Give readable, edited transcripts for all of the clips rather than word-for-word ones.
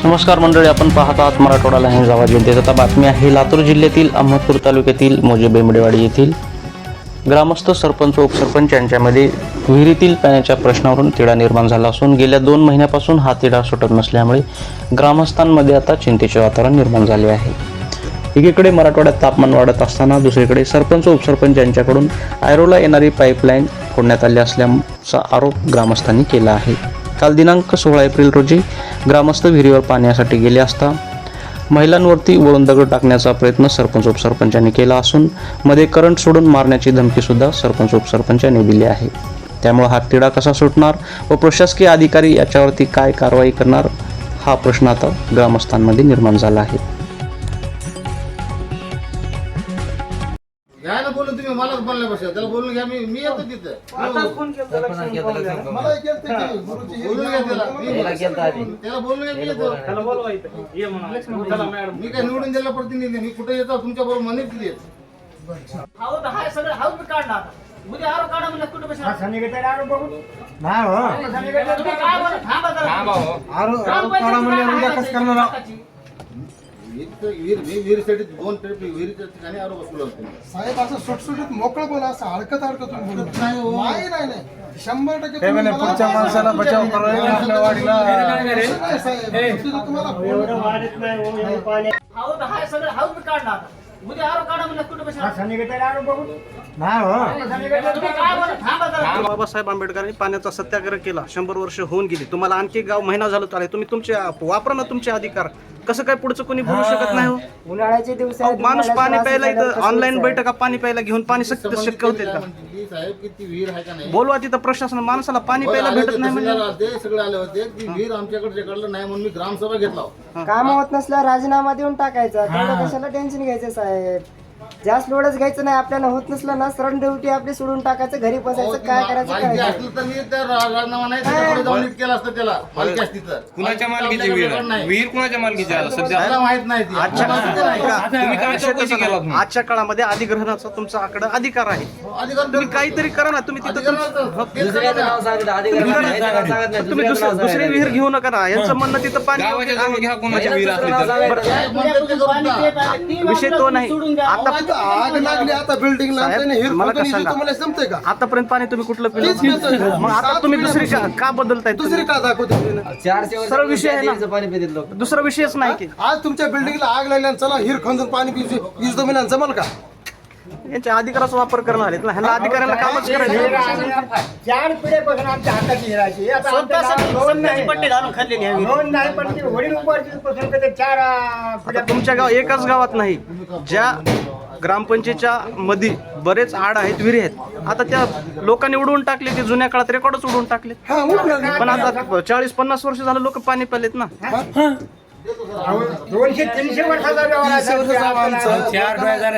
नमस्कार मंडळी, आपण पाहत आहात मराठवाडा लाईव्ह आवाज जनतेत. आता बातमी आहे लातूर जिल्ह्यातील अहमदपूर तालुक्यातील मोजे बेंबडेवाडी येथील ग्रामस्थ, सरपंच, उपसरपंच यांच्यामध्ये विहिरीतील पाण्याच्या प्रश्नावरून तिढा निर्माण झाला असून गेल्या 2 महिन्यापासून हा तिढा सुटत नसल्यामुळे ग्रामस्थांमध्ये आता चिंतेचे वातावरण निर्माण झाले आहे. एकीकडे मराठवाड्यात तापमान वाढत असताना दुसरीकडे सरपंच, उपसरपंच यांच्याकडून आयरोला येणारी पाईपलाईन फोडण्यात आली असल्याचा आरोप ग्रामस्थांनी केला आहे. काल दिनांक 16 एप्रिल रोजी ग्रामस्थ विहिरीवर पाण्यासाठी गेले असता महिलांवरती वळून दगड टाकण्याचा प्रयत्न सरपंच, उपसरपंचांनी केला असून मध्ये करंट सोडून मारण्याची धमकी सुद्धा सरपंच, उपसरपंचांनी दिली आहे. त्यामुळे हा तिढा कसा सुटणार व प्रशासकीय अधिकारी याच्यावरती काय कारवाई करणार, हा प्रश्न आता ग्रामस्थांमध्ये निर्माण झाला आहे. घ्या ना बोलून, तुम्ही मलाच बोलल्या बसा, त्याला बोलून घ्या. मी येतो तिथं. आताच फोन केलता लक्षात ठेवून. मला केलतं की, गुरुजी बोलून घ्या त्याला. त्याला बोलून घ्या, मी येतो. त्याला बोलवा इथं. ये म्हणा. चला मॅडम. मी काय निवडून दिला प्रतिनिधी, मी कुठे येतो तुमच्या बरोबर म्हणेल की येत. हाव तर हाय सगळं हाव मी काढणार आता. उद्या आरो काढा म्हणजे कुठे बसणार? सनिगेटेड आरो बघू नाही हो तुम्ही काय बोला? थांबा जरा. आरो काढा म्हणजे उद्या कसं करणार विहिरीसाठी 2 ट्रिप विहिरीच्या ठिकाणी आरो बसलो होतो. साहेब असं सुटसुटीत मोकळं बोला, असं अडकत तुम्ही बोलत नाही. नाही नाही नाही 100% ते म्हणे पुढच्या माणसाला बचाव करायला आपल्या वाडीला साहेब तुम्हाला हाव तर हाय सगळं हाव मी काढणार आता. उद्या आरो काढा म्हणजे कुठे बसणार? सनिगेटेड आरो बघू नाही हो तुम्ही काय बोला? थांबा जरा. बाबासाहेब आंबेडकरांनी पाण्याचा सत्याग्रह केला, 100 वर्ष होऊन गेली. तुम्हाला आणखी गाव महिना झालं चालेल, तुम्ही तुमचे वापरा ना तुमचे अधिकार. कसं काय पुढचं कोणी बोलू शकत नाही हो? उन्हाळ्याचे दिवस अहो, माणूस पाणी प्यायला इथं ऑनलाईन बैठका पाणी प्यायला घेऊन पाणी शक्य होते का? म्हणजे साहेब की ती विहीर आहे का नाही, बोलवा तिथं प्रशासन, माणसाला पाणी प्यायला भेटत नाही म्हणजे. ते सगळे आले होते. ती विहीर आमच्याकडे कडलं नाही म्हणून मी ग्रामसभा घेतला. काम होत नसल्यावर राजीनामा देऊन टाकायचा. तेवढं कशाला टेन्शन घ्यायचं साहेब? जास्त लोडच घ्यायचं नाही. आपल्याला होत नसलं ना सरळ ड्युटी आपली सोडून टाकायचं, घरी बसायचं. काय करायचं मालकी करायचं. असलं तर मी त्या राजीनामा नाही त्याच्याकडे जाऊन नीट केलं असतं. त्याला मालकी असती तर कुणाच्या मालकीची विहीर आहे? विहीर कुणाच्या मालकीची आहे सध्या? त्याला माहित नाही ती. तुम्ही काय चौकशी केला तुम्ही? आजच्या काळामध्ये अधिग्रहणाचा तुमचा आकडा अधिकार आहे. अधिकार तुम्ही काहीतरी करा ना. तुम्ही तिथं दुसऱ्याचं नाव तुम्ही दुसरी विहीर घेऊ नका ना. यांचं म्हणणं तिथं पाणी गावाच्या जवळ घ्या कोणाच्या विहीर असली तर. पाणी पित आहे. ती विषय तो नाही. सोडून द्या. आता आग लागली आता बिल्डिंगला, त्याने हिर मला खोदून कसं इथे सांगा? तुम्हाला जमतंय का? आतापर्यंत पाणी तुम्ही कुठलं तेच पिलं? पितोय. मग आता तुम्ही दुसरी का बदलताय? दुसरी का दाखवते? सरळ विषय आहे ना. दुसरा विषयच नाही की आज तुमच्या बिल्डिंगला आग लागली आणि चला हिर खंदून पाणी वीज जमिना जमल का? यांच्या अधिकाराचा वापर करणार आहेत ना. ह्यांना अधिकाऱ्यांना कामच करायचं. 4 पिढ्यापासून आमच्या हाताची हिराची आता स्वतःची पट्टी घालून खाल्लेली आहे. नोंद नाही पण ती वडील पासून कधी 4 आता तुमच्या एकाच गावात नाही, ज्या ग्रामपंचायतच्या मध्ये बरेच आड आहेत, विहिरी आहेत. आता त्या लोकांनी उडवून टाकले, ते जुन्या काळात रेकॉर्डच उडवून टाकले. हा उठलं. पण आता 40-50 वर्ष झालं लोक पाणी प्यालेत ना. 200-300 वर्षाचा व्यवहार आहे.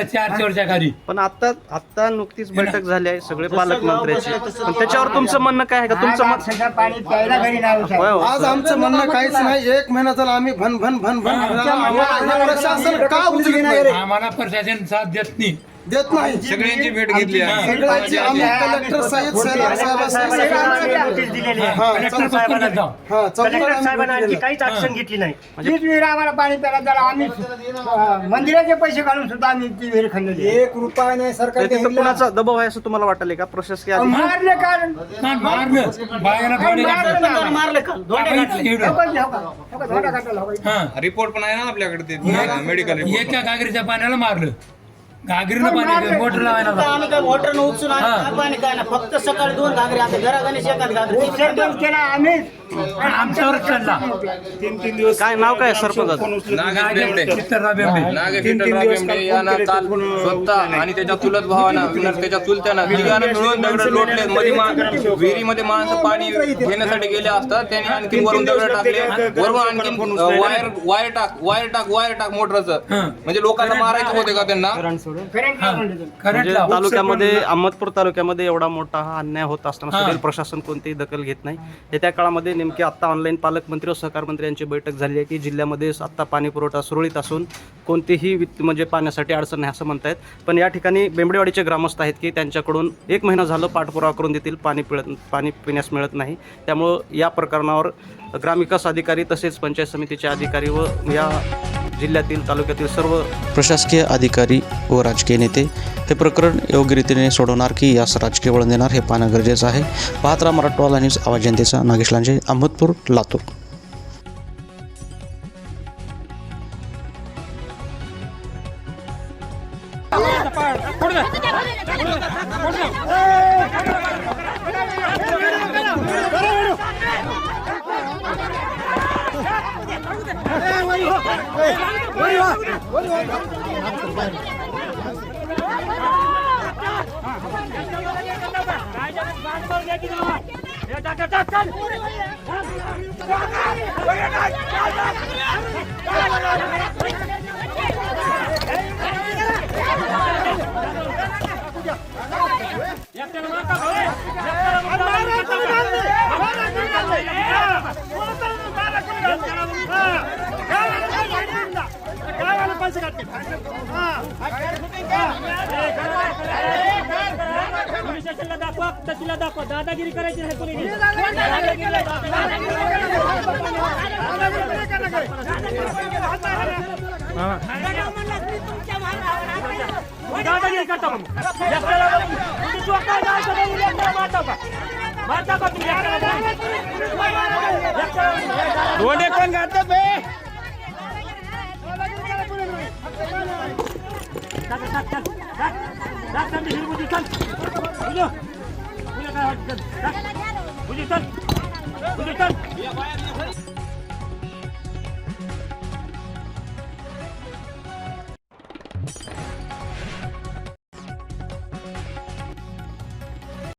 4 वर्षाच्या खाली. पण आता नुकतीच बैठक झाली आहे सगळे पालकमंत्र्याची. पण त्याच्यावर तुमचं म्हणणं काय आहे का? तुमचं मत सध्या पाणी प्यायला घरी नाही होत. होय, हो. आज आमचं म्हणणं काहीच नाही. 1 महिना झाला आम्ही भन भन भन भन प्रशासन का उचलत नाही? आम्हाला प्रशासन साथ देत नाही, देत नाही. सगळ्यांची भेट घेतली आहे. सगळ्यांची आम्ही कलेक्टर साहेब नोटीस दिलेली आहे. कलेक्टर साहेबांना जाऊ. कलेक्टर साहेबांना आणखी काहीच ऍक्शन घेतली नाही. तीच विहीर आम्हाला पाणी प्यायला जरा आम्ही मंदिराचे पैसे घालून सुद्धा आम्ही ती विहीर खणलेली आहे. 1 रुपया नाही सरकार तिथं कुणाचा दबाव आहे असं तुम्हाला वाटले का? प्रशासकीय अधिकारी मारले कारण मारलं बाहेर मारले का? धोंडे घातले. रिपोर्ट पण आहे ना आपल्याकडे, ते मेडिकल रिपोर्ट. एका घागरीच्या पाण्याला मारलं. घागरीनं पाणी मोटर लावायला आम्ही काय मोटरनं उपसून आणलं पाणी काय ना. फक्त सकाळी 2 घागरी, आता घराघाणीच एकाच घागरी. विसर्जन केला आम्ही आमच्यावर चढला. 3 दिवस. काय नाव काय सरपंचाचं? नागेश बेंबडे यानं काल स्वतः आणि त्याच्या चुलत भावानं त्याच्या चुलत्यानं तिघांना मिळून दगड लोटले. मध्ये विहिरीमध्ये माणसं पाणी घेण्यासाठी गेले असतात. त्यांनी आणखी वरून दगड टाकले, वरून आणखी वायर टाक मोटरचं. म्हणजे लोकांना मारायचं होते का त्यांना? सोडून करंटला म्हणलं तर. म्हणजे तालुक्यामध्ये अहमदपूर तालुक्यामध्ये एवढा मोठा हा अन्याय होत असताना सुद्धा प्रशासन कोणतीही दखल घेत नाही. येत्या काळामध्ये नेमकी आता ऑनलाईन पालकमंत्री व सहकार मंत्री यांची बैठक झाली आहे की जिल्ह्यामध्ये आता पाणी पुरवठा सुरळीत असून कोणतीही म्हणजे पाण्यासाठी अडचण नाही असं म्हणतायत. पण या ठिकाणी बेंबडेवाडीचे ग्रामस्थ आहेत की त्यांच्याकडून 1 महिना झालं पाठपुरावा करून देतील, पाणी पिण्यास मिळत नाही. त्यामुळं या प्रकरणावर ग्रामविकास अधिकारी तसेच पंचायत समितीचे अधिकारी व या जिल्ह्यातील तालुक्यातील सर्व प्रशासकीय अधिकारी व राजकीय नेते हे प्रकरण योग्य रीतीने सोडवणार की यास राजकीय वळण देणार हे पाहणं गरजेचं आहे. पाहत राहा मराठवाडा न्यूज, आवाज जनतेचा. नागेश लांजे, अहमदपूर, लातूर. दादागिरी करायची नाही कोणी. दादागिरी करता दोन्ही कोण घालतात बे? चल